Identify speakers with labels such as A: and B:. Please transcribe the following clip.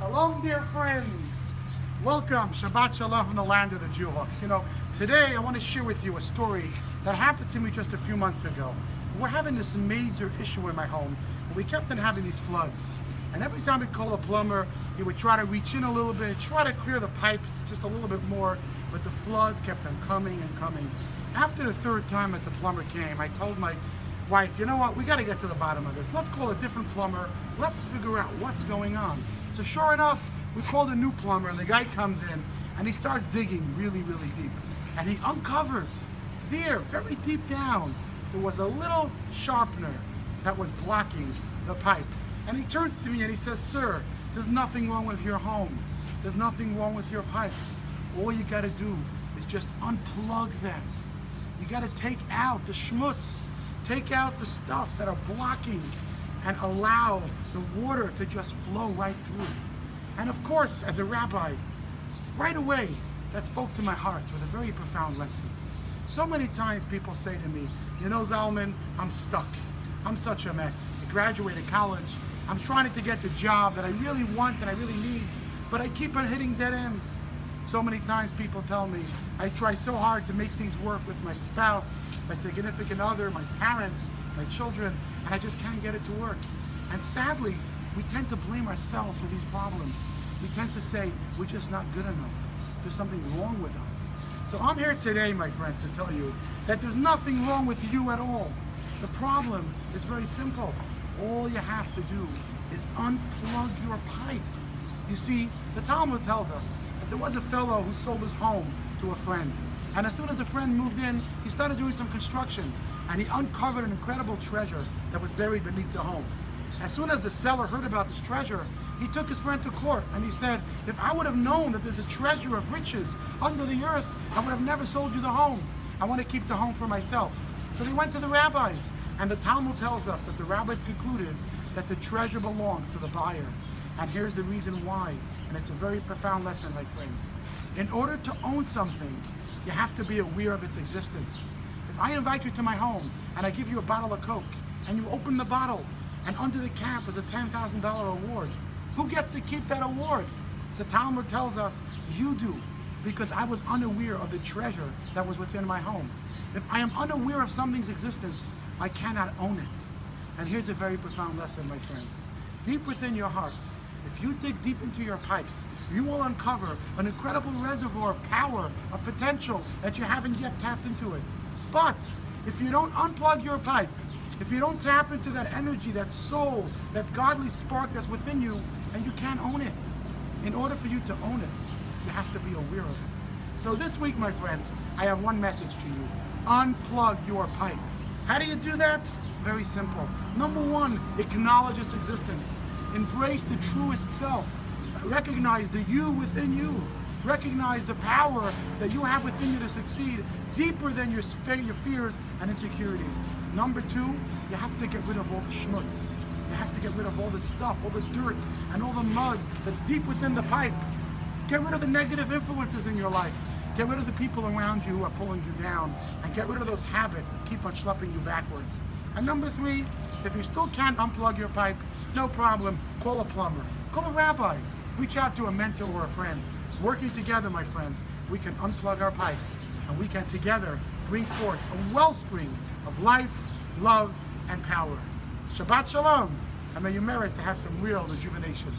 A: Shalom, dear friends. Welcome, Shabbat Shalom from the land of the Jewhawks. Today I want to share with you a story that happened to me just a few months ago. We're having this major issue in my home. We kept on having these floods. And every time we call a plumber, he would try to reach in a little bit, try to clear the pipes just a little bit more, but the floods kept on coming and coming. After the third time that the plumber came, I told my wife, you know what, we got to get to the bottom of this. Let's call a different plumber. Let's figure out what's going on. So sure enough, we called a new plumber, and the guy comes in and he starts digging really, really deep. And he uncovers there, very deep down, there was a little sharpener that was blocking the pipe. And he turns to me and he says, "Sir, there's nothing wrong with your home. There's nothing wrong with your pipes. All you got to do is just unplug them. You got to take out the schmutz, take out the stuff that are blocking, and allow the water to just flow right through." And of course, as a rabbi, right away, that spoke to my heart with a very profound lesson. So many times people say to me, "You know, Zalman, I'm stuck. I'm such a mess. I graduated college. I'm trying to get the job that I really want and I really need, but I keep on hitting dead ends." So many times people tell me, I try so hard to make things work with my spouse, my significant other, my parents, my children, and I just can't get it to work. And sadly, we tend to blame ourselves for these problems. We tend to say, we're just not good enough. There's something wrong with us. So I'm here today, my friends, to tell you that there's nothing wrong with you at all. The problem is very simple. All you have to do is unplug your pipe. You see, the Talmud tells us that there was a fellow who sold his home to a friend. And as soon as the friend moved in, he started doing some construction, and he uncovered an incredible treasure that was buried beneath the home. As soon as the seller heard about this treasure, he took his friend to court and he said, "If I would have known that there's a treasure of riches under the earth, I would have never sold you the home. I want to keep the home for myself." So they went to the rabbis, and the Talmud tells us that the rabbis concluded that the treasure belongs to the buyer. And here's the reason why, and it's a very profound lesson, my friends. In order to own something, you have to be aware of its existence. If I invite you to my home and I give you a bottle of Coke, and you open the bottle, and under the cap is a $10,000 award, who gets to keep that award? The Talmud tells us you do, because I was unaware of the treasure that was within my home. If I am unaware of something's existence, I cannot own it. And here's a very profound lesson, my friends. Deep within your heart, if you dig deep into your pipes, you will uncover an incredible reservoir of power, of potential that you haven't yet tapped into it. But if you don't unplug your pipe, if you don't tap into that energy, that soul, that godly spark that's within you, and you can't own it. In order for you to own it, you have to be aware of it. So this week, my friends, I have one message to you. Unplug your pipe. How do you do that? Very simple. Number one, acknowledge its existence. Embrace the truest self. Recognize the you within you. Recognize the power that you have within you to succeed deeper than your fears and insecurities. Number two, you have to get rid of all the schmutz. You have to get rid of all the stuff, all the dirt, and all the mud that's deep within the pipe. Get rid of the negative influences in your life. Get rid of the people around you who are pulling you down, and get rid of those habits that keep on schlepping you backwards. And number three, if you still can't unplug your pipe, no problem, call a plumber, call a rabbi, reach out to a mentor or a friend. Working together, my friends, we can unplug our pipes, and we can together bring forth a wellspring of life, love, and power. Shabbat Shalom, and may you merit to have some real rejuvenation.